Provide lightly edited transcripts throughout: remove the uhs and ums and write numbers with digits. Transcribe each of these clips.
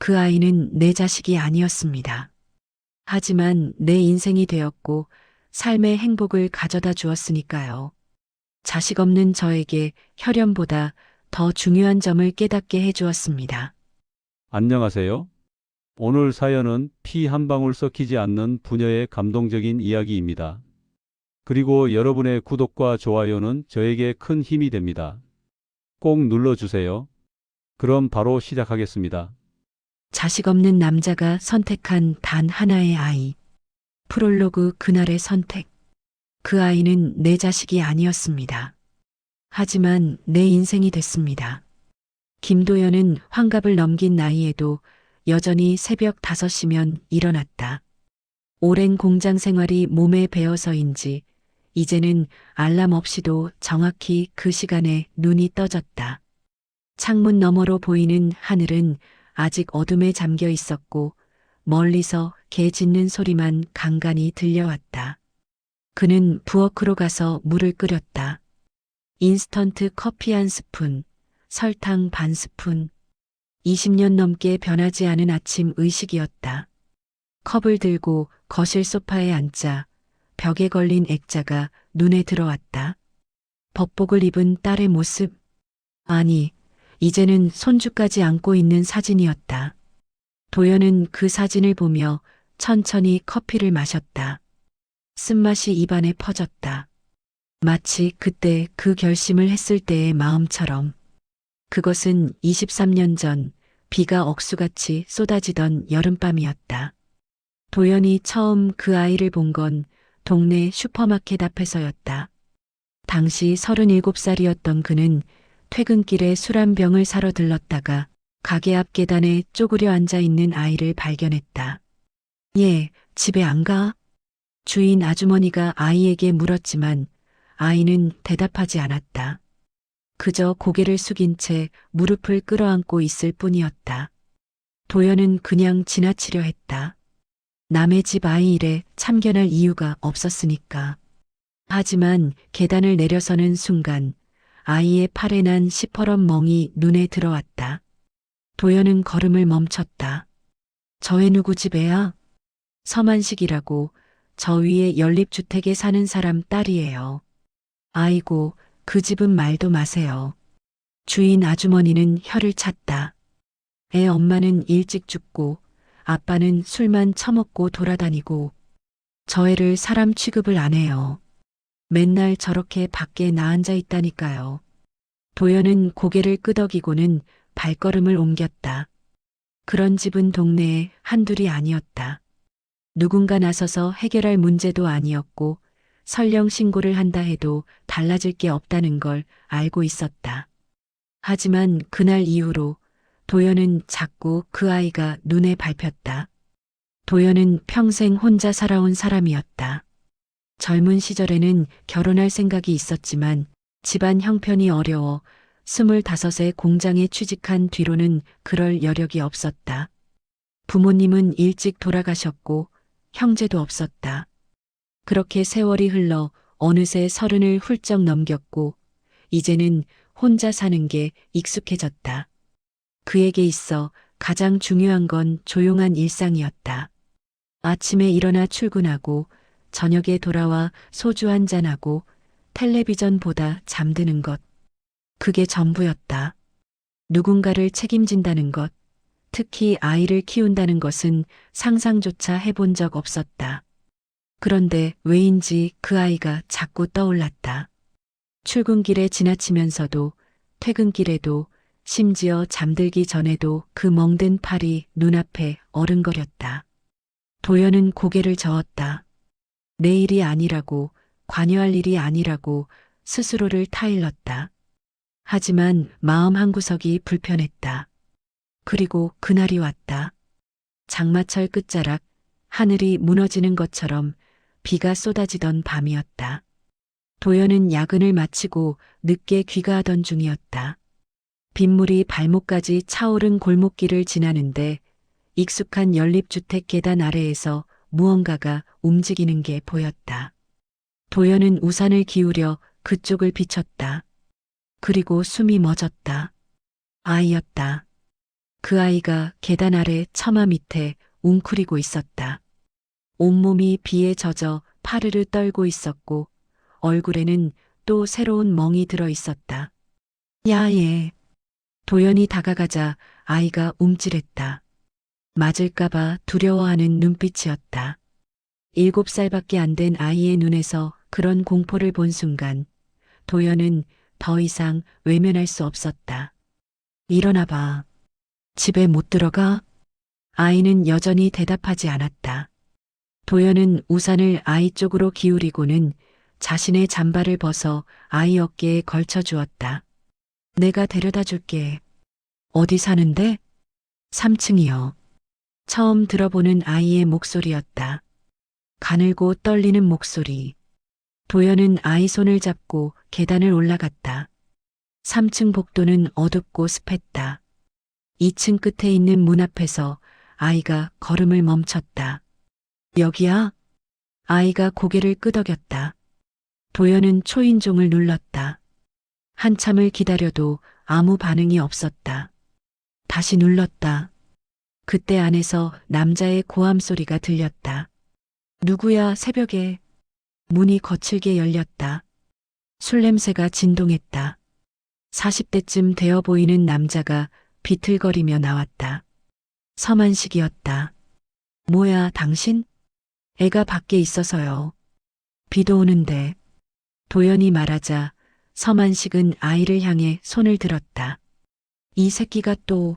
그 아이는 내 자식이 아니었습니다. 하지만 내 인생이 되었고 삶의 행복을 가져다 주었으니까요. 자식 없는 저에게 혈연보다 더 중요한 점을 깨닫게 해주었습니다. 안녕하세요. 오늘 사연은 피 한 방울 섞이지 않는 부녀의 감동적인 이야기입니다. 그리고 여러분의 구독과 좋아요는 저에게 큰 힘이 됩니다. 꼭 눌러주세요. 그럼 바로 시작하겠습니다. 자식 없는 남자가 선택한 단 하나의 아이. 프롤로그 그날의 선택. 그 아이는 내 자식이 아니었습니다. 하지만 내 인생이 됐습니다. 김도연은 환갑을 넘긴 나이에도 여전히 새벽 5시면 일어났다. 오랜 공장 생활이 몸에 배어서인지 이제는 알람 없이도 정확히 그 시간에 눈이 떠졌다. 창문 너머로 보이는 하늘은 아직 어둠에 잠겨 있었고 멀리서 개 짖는 소리만 간간히 들려왔다. 그는 부엌으로 가서 물을 끓였다. 인스턴트 커피 한 스푼, 설탕 반 스푼. 20년 넘게 변하지 않은 아침 의식이었다. 컵을 들고 거실 소파에 앉자 벽에 걸린 액자가 눈에 들어왔다. 법복을 입은 딸의 모습. 아니, 이제는 손주까지 안고 있는 사진이었다. 도연은 그 사진을 보며 천천히 커피를 마셨다. 쓴맛이 입안에 퍼졌다. 마치 그때 그 결심을 했을 때의 마음처럼. 그것은 23년 전 비가 억수같이 쏟아지던 여름밤이었다. 도연이 처음 그 아이를 본 건 동네 슈퍼마켓 앞에서였다. 당시 37살이었던 그는 퇴근길에 술 한 병을 사러 들렀다가 가게 앞 계단에 쪼그려 앉아 있는 아이를 발견했다. 얘, 집에 안 가? 주인 아주머니가 아이에게 물었지만 아이는 대답하지 않았다. 그저 고개를 숙인 채 무릎을 끌어안고 있을 뿐이었다. 도연은 그냥 지나치려 했다. 남의 집 아이 일에 참견할 이유가 없었으니까. 하지만 계단을 내려서는 순간 아이의 팔에 난 시퍼런 멍이 눈에 들어왔다. 도연은 걸음을 멈췄다. 저 애 누구 집 애야? 서만식이라고 저 위에 연립주택에 사는 사람 딸이에요. 아이고, 그 집은 말도 마세요. 주인 아주머니는 혀를 찼다. 애 엄마는 일찍 죽고 아빠는 술만 처먹고 돌아다니고 저 애를 사람 취급을 안 해요. 맨날 저렇게 밖에 나앉아 있다니까요. 도연은 고개를 끄덕이고는 발걸음을 옮겼다. 그런 집은 동네에 한둘이 아니었다. 누군가 나서서 해결할 문제도 아니었고 설령 신고를 한다 해도 달라질 게 없다는 걸 알고 있었다. 하지만 그날 이후로 도연은 자꾸 그 아이가 눈에 밟혔다. 도연은 평생 혼자 살아온 사람이었다. 젊은 시절에는 결혼할 생각이 있었지만 집안 형편이 어려워 25에 공장에 취직한 뒤로는 그럴 여력이 없었다. 부모님은 일찍 돌아가셨고 형제도 없었다. 그렇게 세월이 흘러 어느새 30을 훌쩍 넘겼고 이제는 혼자 사는 게 익숙해졌다. 그에게 있어 가장 중요한 건 조용한 일상이었다. 아침에 일어나 출근하고 저녁에 돌아와 소주 한잔하고 텔레비전 보다 잠드는 것. 그게 전부였다. 누군가를 책임진다는 것, 특히 아이를 키운다는 것은 상상조차 해본 적 없었다. 그런데 왜인지 그 아이가 자꾸 떠올랐다. 출근길에 지나치면서도 퇴근길에도 심지어 잠들기 전에도 그 멍든 팔이 눈앞에 어른거렸다. 도연은 고개를 저었다. 내 일이 아니라고, 관여할 일이 아니라고 스스로를 타일렀다. 하지만 마음 한구석이 불편했다. 그리고 그날이 왔다. 장마철 끝자락 하늘이 무너지는 것처럼 비가 쏟아지던 밤이었다. 도연은 야근을 마치고 늦게 귀가하던 중이었다. 빗물이 발목까지 차오른 골목길을 지나는데 익숙한 연립주택 계단 아래에서 무언가가 움직이는 게 보였다. 도연은 우산을 기울여 그쪽을 비췄다. 그리고 숨이 멎었다. 아이였다. 그 아이가 계단 아래 처마 밑에 웅크리고 있었다. 온몸이 비에 젖어 파르르 떨고 있었고 얼굴에는 또 새로운 멍이 들어 있었다. 야, 얘. 도연이 다가가자 아이가 움찔했다. 맞을까봐 두려워하는 눈빛이었다. 7살밖에 안 된 아이의 눈에서 그런 공포를 본 순간 도연은 더 이상 외면할 수 없었다. 일어나 봐. 집에 못 들어가? 아이는 여전히 대답하지 않았다. 도연은 우산을 아이 쪽으로 기울이고는 자신의 잠바를 벗어 아이 어깨에 걸쳐 주었다. 내가 데려다 줄게. 어디 사는데? 3층이요. 처음 들어보는 아이의 목소리였다. 가늘고 떨리는 목소리. 도연은 아이 손을 잡고 계단을 올라갔다. 3층 복도는 어둡고 습했다. 2층 끝에 있는 문 앞에서 아이가 걸음을 멈췄다. 여기야? 아이가 고개를 끄덕였다. 도연은 초인종을 눌렀다. 한참을 기다려도 아무 반응이 없었다. 다시 눌렀다. 그때 안에서 남자의 고함 소리가 들렸다. 누구야, 새벽에. 문이 거칠게 열렸다. 술 냄새가 진동했다. 40대쯤 되어 보이는 남자가 비틀거리며 나왔다. 서만식이었다. 뭐야, 당신? 애가 밖에 있어서요. 비도 오는데. 도연이 말하자 서만식은 아이를 향해 손을 들었다. 이 새끼가 또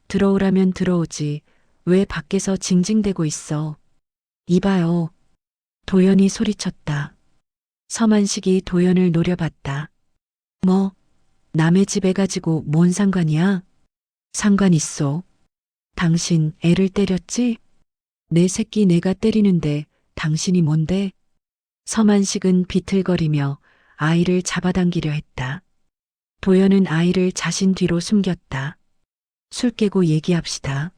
들어오라면 들어오지. 왜 밖에서 징징대고 있어. 이봐요. 도연이 소리쳤다. 서만식이 도연을 노려봤다. 뭐, 남의 집에 가지고 뭔 상관이야? 상관 있어. 당신 애를 때렸지? 내 새끼 내가 때리는데 당신이 뭔데? 서만식은 비틀거리며 아이를 잡아당기려 했다. 도연은 아이를 자신 뒤로 숨겼다. 술 깨고 얘기합시다.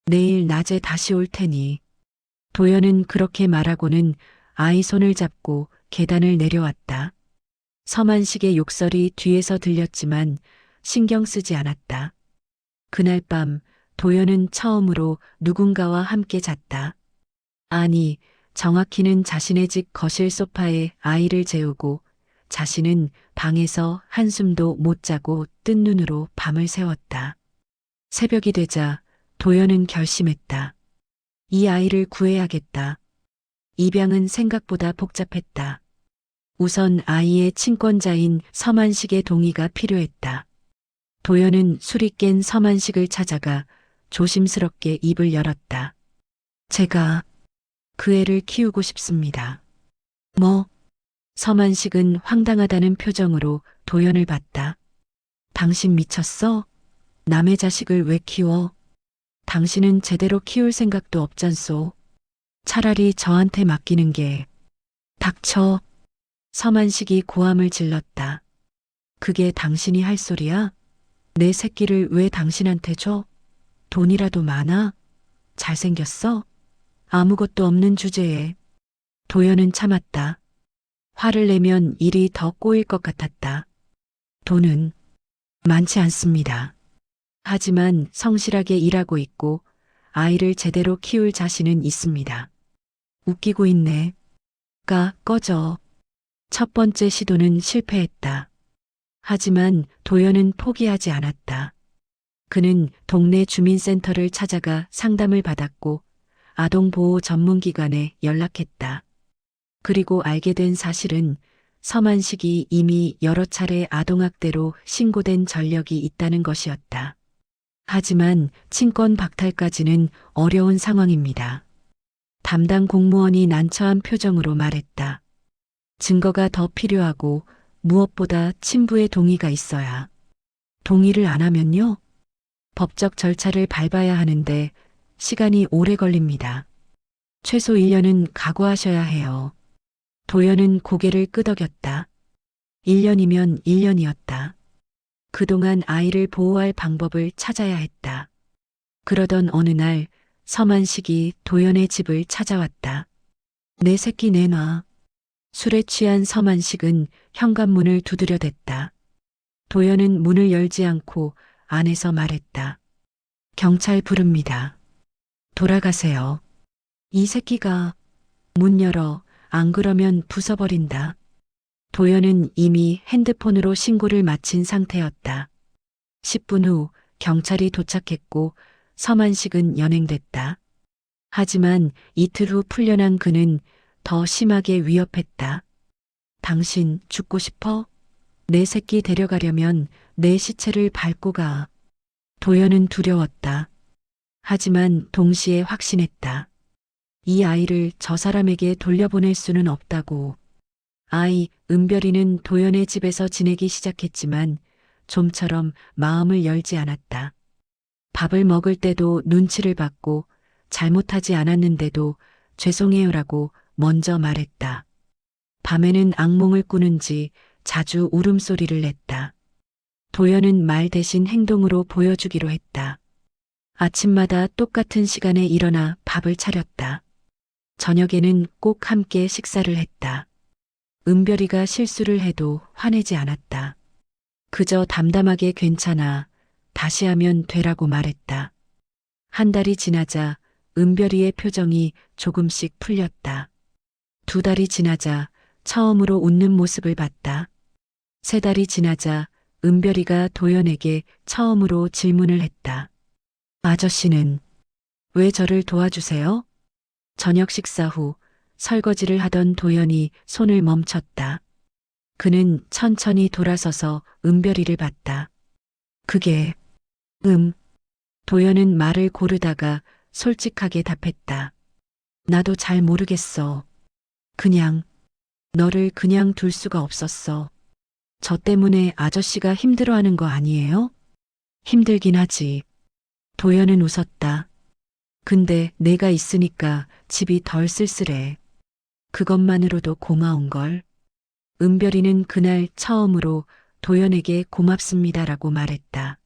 내일 낮에 다시 올 테니. 도연은 그렇게 말하고는 아이 손을 잡고 계단을 내려왔다. 서만식의 욕설이 뒤에서 들렸지만 신경 쓰지 않았다. 그날 밤 도연은 처음으로 누군가와 함께 잤다. 아니, 정확히는 자신의 집 거실 소파에 아이를 재우고 자신은 방에서 한숨도 못 자고 뜬 눈으로 밤을 새웠다. 새벽이 되자 도연은 결심했다. 이 아이를 구해야겠다. 입양은 생각보다 복잡했다. 우선 아이의 친권자인 서만식의 동의가 필요했다. 도연은 술이 깬 서만식을 찾아가 조심스럽게 입을 열었다. 제가 그 애를 키우고 싶습니다. 뭐? 서만식은 황당하다는 표정으로 도연을 봤다. 당신 미쳤어? 남의 자식을 왜 키워? 당신은 제대로 키울 생각도 없잖소. 차라리 저한테 맡기는 게. 닥쳐. 서만식이 고함을 질렀다. 그게 당신이 할 소리야? 내 새끼를 왜 당신한테 줘? 돈이라도 많아? 잘생겼어? 아무것도 없는 주제에. 도연은 참았다. 화를 내면 일이 더 꼬일 것 같았다. 돈은 많지 않습니다. 하지만 성실하게 일하고 있고 아이를 제대로 키울 자신은 있습니다. 웃기고 있네. 꺼져. 첫 번째 시도는 실패했다. 하지만 도연은 포기하지 않았다. 그는 동네 주민센터를 찾아가 상담을 받았고 아동보호 전문기관에 연락했다. 그리고 알게 된 사실은 서만식이 이미 여러 차례 아동학대로 신고된 전력이 있다는 것이었다. 하지만 친권 박탈까지는 어려운 상황입니다. 담당 공무원이 난처한 표정으로 말했다. 증거가 더 필요하고 무엇보다 친부의 동의가 있어야. 동의를 안 하면요? 법적 절차를 밟아야 하는데 시간이 오래 걸립니다. 최소 1년은 각오하셔야 해요. 도연은 고개를 끄덕였다. 1년이면 1년이었다. 그동안 아이를 보호할 방법을 찾아야 했다. 그러던 어느 날 서만식이 도연의 집을 찾아왔다. 내 새끼 내놔. 술에 취한 서만식은 현관문을 두드려댔다. 도연은 문을 열지 않고 안에서 말했다. 경찰 부릅니다. 돌아가세요. 이 새끼가 문 열어. 안 그러면 부숴버린다. 도연은 이미 핸드폰으로 신고를 마친 상태였다. 10분 후 경찰이 도착했고 서만식은 연행됐다. 하지만 이틀 후 풀려난 그는 더 심하게 위협했다. 당신 죽고 싶어? 내 새끼 데려가려면 내 시체를 밟고 가. 도연은 두려웠다. 하지만 동시에 확신했다. 이 아이를 저 사람에게 돌려보낼 수는 없다고. 아이, 은별이는 도연의 집에서 지내기 시작했지만 좀처럼 마음을 열지 않았다. 밥을 먹을 때도 눈치를 받고 잘못하지 않았는데도 죄송해요라고 먼저 말했다. 밤에는 악몽을 꾸는지 자주 울음소리를 냈다. 도연은 말 대신 행동으로 보여주기로 했다. 아침마다 똑같은 시간에 일어나 밥을 차렸다. 저녁에는 꼭 함께 식사를 했다. 은별이가 실수를 해도 화내지 않았다. 그저 담담하게 괜찮아. 다시 하면 되라고 말했다. 한 달이 지나자 은별이의 표정이 조금씩 풀렸다. 2달이 지나자 처음으로 웃는 모습을 봤다. 3달이 지나자 은별이가 도연에게 처음으로 질문을 했다. 아저씨는 왜 저를 도와주세요? 저녁 식사 후 설거지를 하던 도연이 손을 멈췄다. 그는 천천히 돌아서서 은별이를 봤다. 그게, 도연은 말을 고르다가 솔직하게 답했다. 나도 잘 모르겠어. 그냥, 너를 그냥 둘 수가 없었어. 저 때문에 아저씨가 힘들어하는 거 아니에요? 힘들긴 하지. 도연은 웃었다. 근데 내가 있으니까 집이 덜 쓸쓸해. 그것만으로도 고마운걸. 은별이는 그날 처음으로 도연에게 고맙습니다라고 말했다.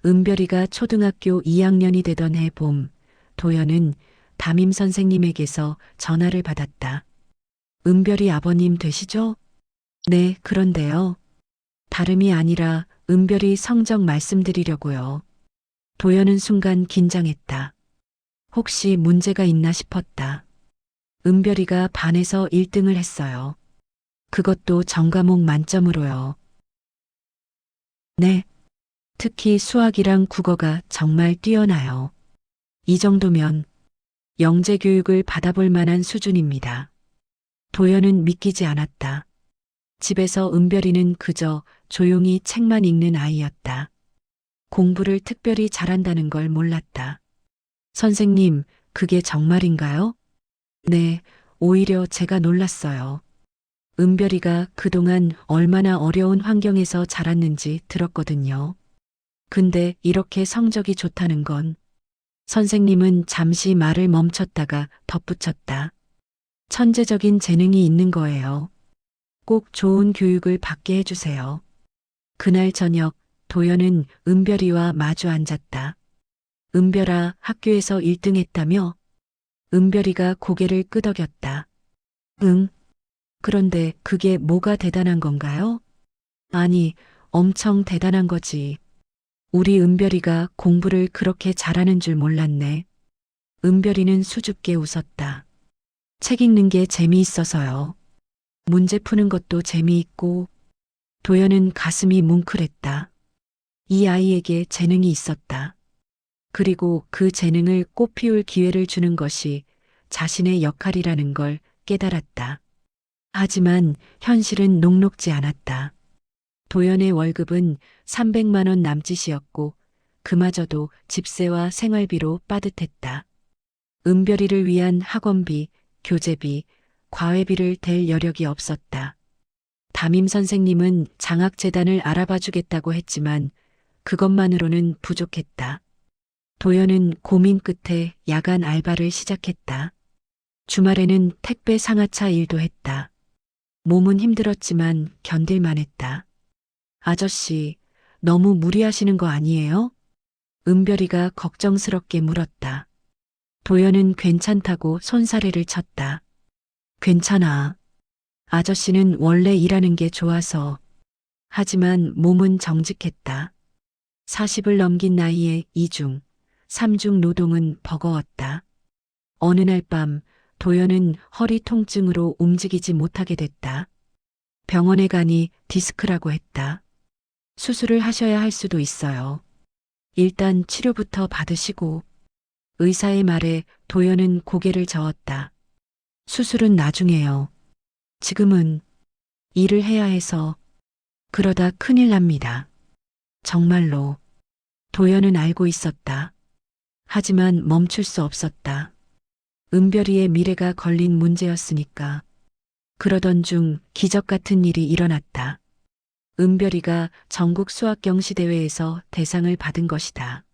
은별이가 초등학교 2학년이 되던 해 봄, 도연은 담임 선생님에게서 전화를 받았다. 은별이 아버님 되시죠? 네, 그런데요. 다름이 아니라 은별이 성적 말씀드리려고요. 도연은 순간 긴장했다. 혹시 문제가 있나 싶었다. 은별이가 반에서 1등을 했어요. 그것도 전과목 만점으로요. 네. 특히 수학이랑 국어가 정말 뛰어나요. 이 정도면 영재 교육을 받아볼 만한 수준입니다. 도연은 믿기지 않았다. 집에서 은별이는 그저 조용히 책만 읽는 아이였다. 공부를 특별히 잘한다는 걸 몰랐다. 선생님, 그게 정말인가요? 네, 오히려 제가 놀랐어요. 은별이가 그동안 얼마나 어려운 환경에서 자랐는지 들었거든요. 근데 이렇게 성적이 좋다는 건 선생님은 잠시 말을 멈췄다가 덧붙였다. 천재적인 재능이 있는 거예요. 꼭 좋은 교육을 받게 해주세요. 그날 저녁 도연은 은별이와 마주 앉았다. 은별아, 학교에서 1등 했다며? 은별이가 고개를 끄덕였다. 응. 그런데 그게 뭐가 대단한 건가요? 아니, 엄청 대단한 거지. 우리 은별이가 공부를 그렇게 잘하는 줄 몰랐네. 은별이는 수줍게 웃었다. 책 읽는 게 재미있어서요. 문제 푸는 것도 재미있고. 도연은 가슴이 뭉클했다. 이 아이에게 재능이 있었다. 그리고 그 재능을 꽃피울 기회를 주는 것이 자신의 역할이라는 걸 깨달았다. 하지만 현실은 녹록지 않았다. 도연의 월급은 300만 원 남짓이었고 그마저도 집세와 생활비로 빠듯했다. 은별이를 위한 학원비, 교재비, 과외비를 댈 여력이 없었다. 담임 선생님은 장학재단을 알아봐 주겠다고 했지만 그것만으로는 부족했다. 도연은 고민 끝에 야간 알바를 시작했다. 주말에는 택배 상하차 일도 했다. 몸은 힘들었지만 견딜만 했다. 아저씨, 너무 무리하시는 거 아니에요? 은별이가 걱정스럽게 물었다. 도연은 괜찮다고 손사래를 쳤다. 괜찮아. 아저씨는 원래 일하는 게 좋아서. 하지만 몸은 정직했다. 40을 넘긴 나이에 이중, 삼중 노동은 버거웠다. 어느 날 밤 도연은 허리 통증으로 움직이지 못하게 됐다. 병원에 가니 디스크라고 했다. 수술을 하셔야 할 수도 있어요. 일단 치료부터 받으시고. 의사의 말에 도연은 고개를 저었다. 수술은 나중에요. 지금은 일을 해야 해서. 그러다 큰일 납니다. 정말로. 도연은 알고 있었다. 하지만 멈출 수 없었다. 은별이의 미래가 걸린 문제였으니까. 그러던 중 기적 같은 일이 일어났다. 은별이가 전국 수학경시대회에서 대상을 받은 것이다.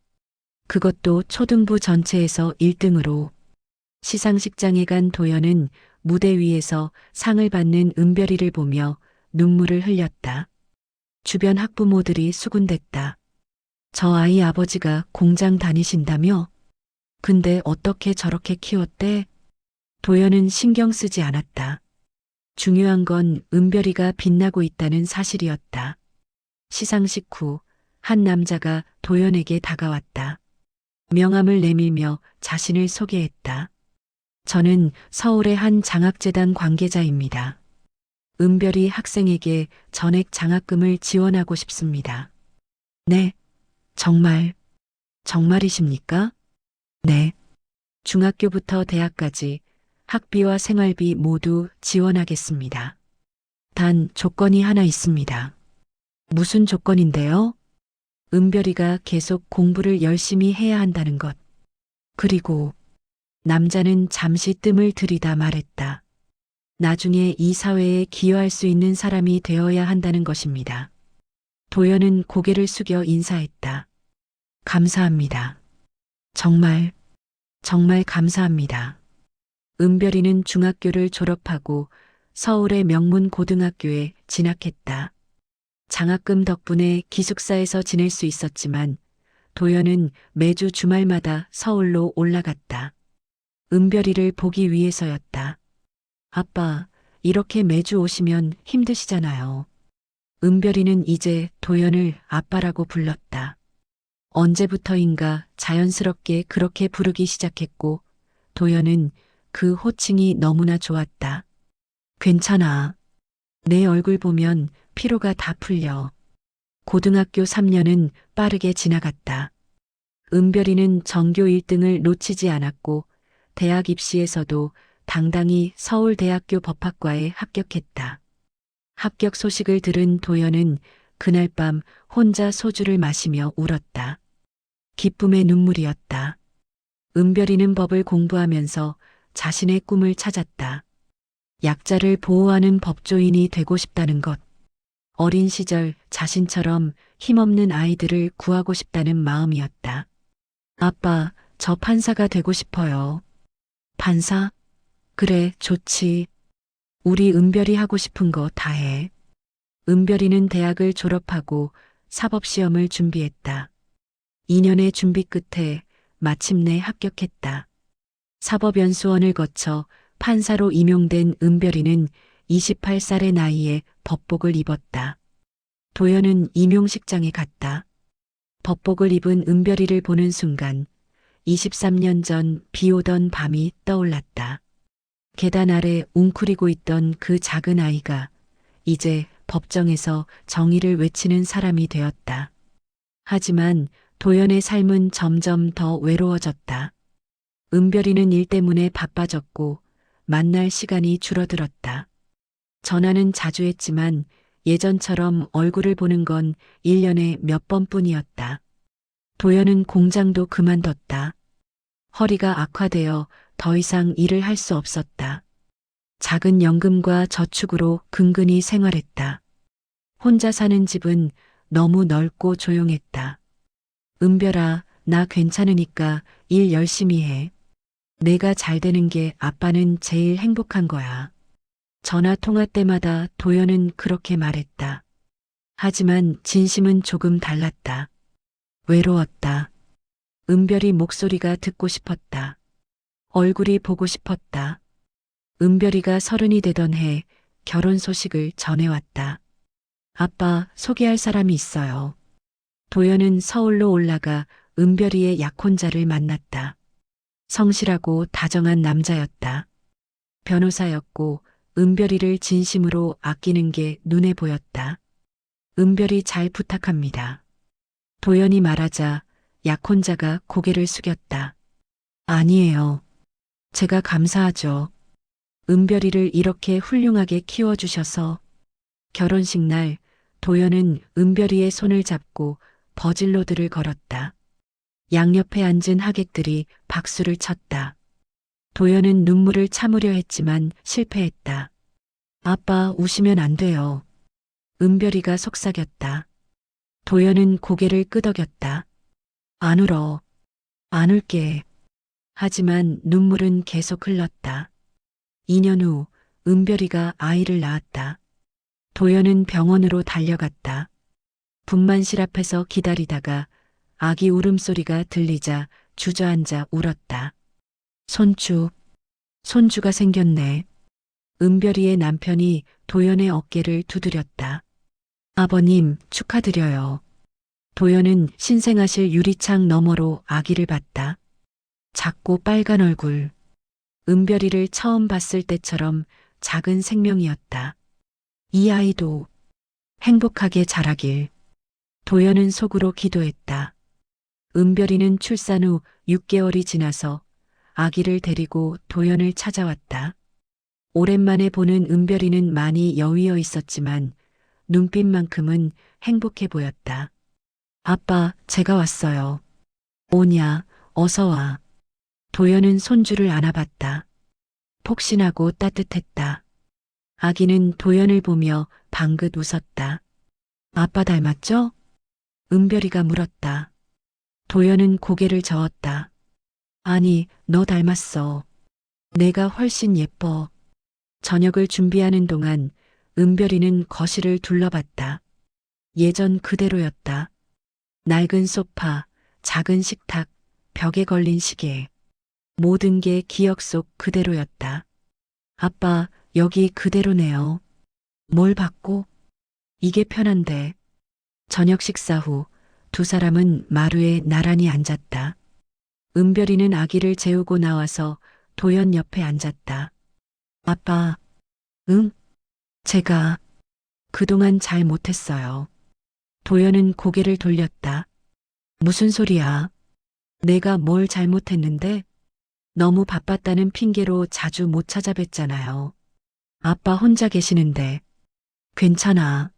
그것도 초등부 전체에서 1등으로. 시상식장에 간 도연은 무대 위에서 상을 받는 은별이를 보며 눈물을 흘렸다. 주변 학부모들이 수군댔다. 저 아이 아버지가 공장 다니신다며? 근데 어떻게 저렇게 키웠대? 도연은 신경 쓰지 않았다. 중요한 건 은별이가 빛나고 있다는 사실이었다. 시상식 후 한 남자가 도연에게 다가왔다. 명함을 내밀며 자신을 소개했다. 저는 서울의 한 장학재단 관계자입니다. 은별이 학생에게 전액 장학금을 지원하고 싶습니다. 네, 정말이십니까? 네. 중학교부터 대학까지 학비와 생활비 모두 지원하겠습니다. 단 조건이 하나 있습니다. 무슨 조건인데요? 은별이가 계속 공부를 열심히 해야 한다는 것. 그리고 남자는 잠시 뜸을 들이다 말했다. 나중에 이 사회에 기여할 수 있는 사람이 되어야 한다는 것입니다. 도연은 고개를 숙여 인사했다. 감사합니다. 정말 감사합니다. 은별이는 중학교를 졸업하고 서울의 명문 고등학교에 진학했다. 장학금 덕분에 기숙사에서 지낼 수 있었지만 도연은 매주 주말마다 서울로 올라갔다. 은별이를 보기 위해서였다. 아빠, 이렇게 매주 오시면 힘드시잖아요. 은별이는 이제 도연을 아빠라고 불렀다. 언제부터인가 자연스럽게 그렇게 부르기 시작했고 도연은 그 호칭이 너무나 좋았다. 괜찮아. 내 얼굴 보면 피로가 다 풀려. 고등학교 3년은 빠르게 지나갔다. 은별이는 전교 1등을 놓치지 않았고 대학 입시에서도 당당히 서울대학교 법학과에 합격했다. 합격 소식을 들은 도연은 그날 밤 혼자 소주를 마시며 울었다. 기쁨의 눈물이었다. 은별이는 법을 공부하면서 자신의 꿈을 찾았다. 약자를 보호하는 법조인이 되고 싶다는 것. 어린 시절 자신처럼 힘없는 아이들을 구하고 싶다는 마음이었다. 아빠, 저 판사가 되고 싶어요. 판사? 그래, 좋지. 우리 은별이 하고 싶은 거 다 해. 은별이는 대학을 졸업하고 사법시험을 준비했다. 2년의 준비 끝에 마침내 합격했다. 사법연수원을 거쳐 판사로 임용된 은별이는 28살의 나이에 법복을 입었다. 도연은 임용식장에 갔다. 법복을 입은 은별이를 보는 순간 23년 전 비 오던 밤이 떠올랐다. 계단 아래 웅크리고 있던 그 작은 아이가 이제 법정에서 정의를 외치는 사람이 되었다. 하지만 도연의 삶은 점점 더 외로워졌다. 은별이는 일 때문에 바빠졌고 만날 시간이 줄어들었다. 전화는 자주 했지만 예전처럼 얼굴을 보는 건 1년에 몇 번뿐이었다. 도연은 공장도 그만뒀다. 허리가 악화되어 더 이상 일을 할 수 없었다. 작은 연금과 저축으로 근근히 생활했다. 혼자 사는 집은 너무 넓고 조용했다. 은별아, 나 괜찮으니까 일 열심히 해. 내가 잘 되는 게 아빠는 제일 행복한 거야. 전화 통화 때마다 도연은 그렇게 말했다. 하지만 진심은 조금 달랐다. 외로웠다. 은별이 목소리가 듣고 싶었다. 얼굴이 보고 싶었다. 은별이가 30이 되던 해 결혼 소식을 전해왔다. 아빠, 소개할 사람이 있어요. 도연은 서울로 올라가 은별이의 약혼자를 만났다. 성실하고 다정한 남자였다. 변호사였고 은별이를 진심으로 아끼는 게 눈에 보였다. 은별이 잘 부탁합니다. 도연이 말하자 약혼자가 고개를 숙였다. 아니에요. 제가 감사하죠. 은별이를 이렇게 훌륭하게 키워주셔서. 결혼식 날 도연은 은별이의 손을 잡고 버질로드를 걸었다. 양옆에 앉은 하객들이 박수를 쳤다. 도연은 눈물을 참으려 했지만 실패했다. 아빠 우시면 안 돼요. 은별이가 속삭였다. 도연은 고개를 끄덕였다. 안 울어. 안 울게. 하지만 눈물은 계속 흘렀다. 2년 후 은별이가 아이를 낳았다. 도연은 병원으로 달려갔다. 분만실 앞에서 기다리다가 아기 울음소리가 들리자 주저앉아 울었다. 손주가 생겼네. 은별이의 남편이 도연의 어깨를 두드렸다. 아버님 축하드려요. 도연은 신생아실 유리창 너머로 아기를 봤다. 작고 빨간 얼굴. 은별이를 처음 봤을 때처럼 작은 생명이었다. 이 아이도 행복하게 자라길. 도연은 속으로 기도했다. 은별이는 출산 후 6개월이 지나서 아기를 데리고 도연을 찾아왔다. 오랜만에 보는 은별이는 많이 여위어 있었지만 눈빛만큼은 행복해 보였다. 아빠, 제가 왔어요. 오냐, 어서 와. 도연은 손주를 안아봤다. 폭신하고 따뜻했다. 아기는 도연을 보며 방긋 웃었다. 아빠 닮았죠? 은별이가 물었다. 도연은 고개를 저었다. 아니, 너 닮았어. 내가 훨씬 예뻐. 저녁을 준비하는 동안 은별이는 거실을 둘러봤다. 예전 그대로였다. 낡은 소파, 작은 식탁, 벽에 걸린 시계. 모든 게 기억 속 그대로였다. 아빠, 여기 그대로네요. 뭘 받고? 이게 편한데. 저녁 식사 후 두 사람은 마루에 나란히 앉았다. 은별이는 아기를 재우고 나와서 도연 옆에 앉았다. 아빠, 응? 제가 그동안 잘 못했어요. 도연은 고개를 돌렸다. 무슨 소리야? 내가 뭘 잘못했는데? 너무 바빴다는 핑계로 자주 못 찾아뵀잖아요. 아빠 혼자 계시는데. 괜찮아.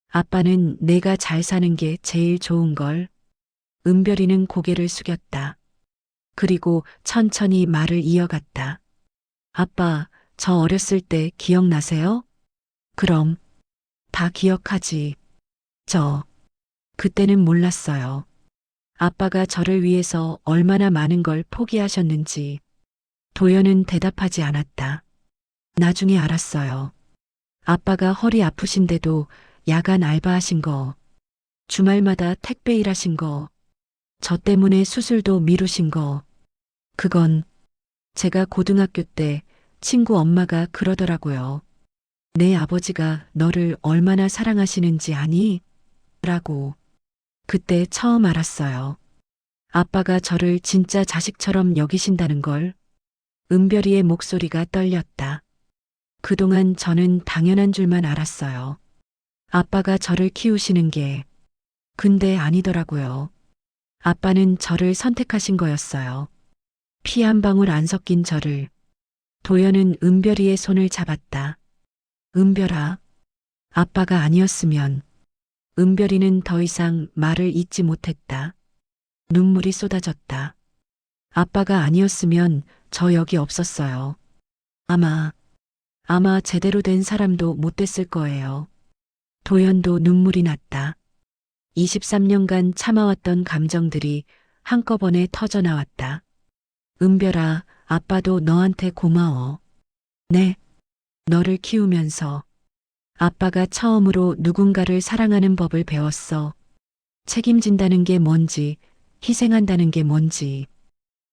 아빠는 내가 잘 사는 게 제일 좋은 걸. 은별이는 고개를 숙였다. 그리고 천천히 말을 이어갔다. 아빠, 저 어렸을 때 기억나세요? 그럼. 다 기억하지. 그때는 몰랐어요. 아빠가 저를 위해서 얼마나 많은 걸 포기하셨는지. 도연은 대답하지 않았다. 나중에 알았어요. 아빠가 허리 아프신데도 야간 알바하신 거, 주말마다 택배 일하신 거, 저 때문에 수술도 미루신 거, 그건 제가 고등학교 때 친구 엄마가 그러더라고요. 내 아버지가 너를 얼마나 사랑하시는지 아니? 라고. 그때 처음 알았어요. 아빠가 저를 진짜 자식처럼 여기신다는 걸. 은별이의 목소리가 떨렸다. 그동안 저는 당연한 줄만 알았어요. 아빠가 저를 키우시는 게. 근데 아니더라고요. 아빠는 저를 선택하신 거였어요. 피 한 방울 안 섞인 저를. 도연은 은별이의 손을 잡았다. 은별아, 아빠가 아니었으면. 은별이는 더 이상 말을 잇지 못했다. 눈물이 쏟아졌다. 아빠가 아니었으면 저 여기 없었어요. 아마 제대로 된 사람도 못 됐을 거예요. 도연도 눈물이 났다. 23년간 참아왔던 감정들이 한꺼번에 터져 나왔다. 은별아, 아빠도 너한테 고마워. 네, 너를 키우면서 아빠가 처음으로 누군가를 사랑하는 법을 배웠어. 책임진다는 게 뭔지, 희생한다는 게 뭔지.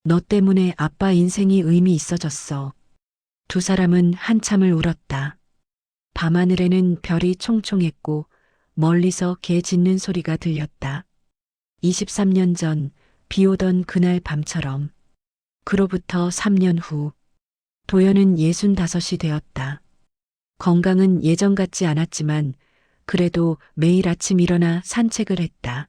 너 때문에 아빠 인생이 의미 있어졌어. 두 사람은 한참을 울었다. 밤하늘에는 별이 총총했고 멀리서 개 짖는 소리가 들렸다. 23년 전 비 오던 그날 밤처럼. 그로부터 3년 후, 도연은 65이 되었다. 건강은 예전 같지 않았지만 그래도 매일 아침 일어나 산책을 했다.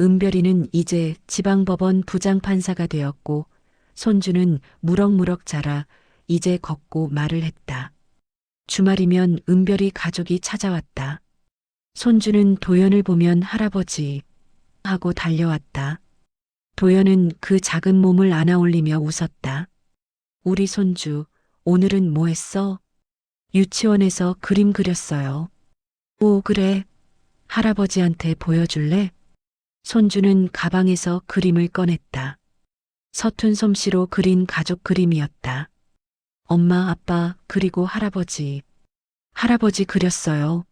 은별이는 이제 지방법원 부장판사가 되었고 손주는 무럭무럭 자라 이제 걷고 말을 했다. 주말이면 은별이 가족이 찾아왔다. 손주는 도연을 보면 할아버지 하고 달려왔다. 도연은 그 작은 몸을 안아 올리며 웃었다. 우리 손주, 오늘은 뭐 했어? 유치원에서 그림 그렸어요. 오, 그래. 할아버지한테 보여줄래? 손주는 가방에서 그림을 꺼냈다. 서툰 솜씨로 그린 가족 그림이었다. 엄마, 아빠, 그리고 할아버지. 할아버지 그렸어요.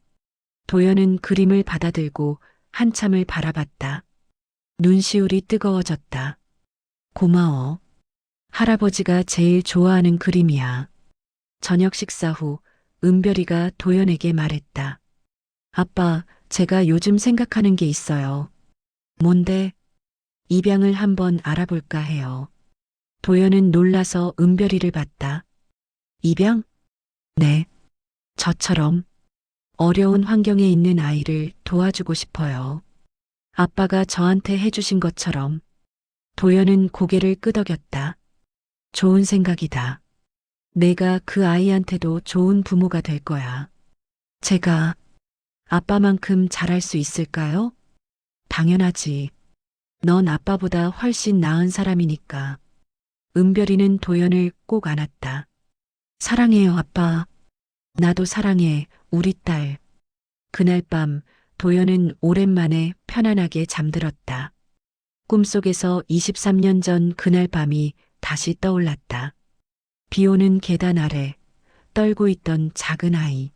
도연은 그림을 받아들고 한참을 바라봤다. 눈시울이 뜨거워졌다. 고마워. 할아버지가 제일 좋아하는 그림이야. 저녁 식사 후 은별이가 도연에게 말했다. 아빠, 제가 요즘 생각하는 게 있어요. 뭔데? 입양을 한번 알아볼까 해요. 도연은 놀라서 은별이를 봤다. 입양? 네. 저처럼 어려운 환경에 있는 아이를 도와주고 싶어요. 아빠가 저한테 해주신 것처럼. 도연은 고개를 끄덕였다. 좋은 생각이다. 내가 그 아이한테도 좋은 부모가 될 거야. 제가 아빠만큼 잘할 수 있을까요? 당연하지. 넌 아빠보다 훨씬 나은 사람이니까. 은별이는 도연을 꼭 안았다. 사랑해요, 아빠. 나도 사랑해, 우리 딸. 그날 밤 도연은 오랜만에 편안하게 잠들었다. 꿈속에서 23년 전 그날 밤이 다시 떠올랐다. 비 오는 계단 아래 떨고 있던 작은 아이.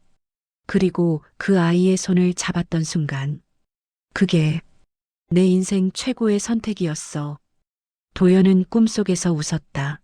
그리고 그 아이의 손을 잡았던 순간. 그게 내 인생 최고의 선택이었어. 도연은 꿈속에서 웃었다.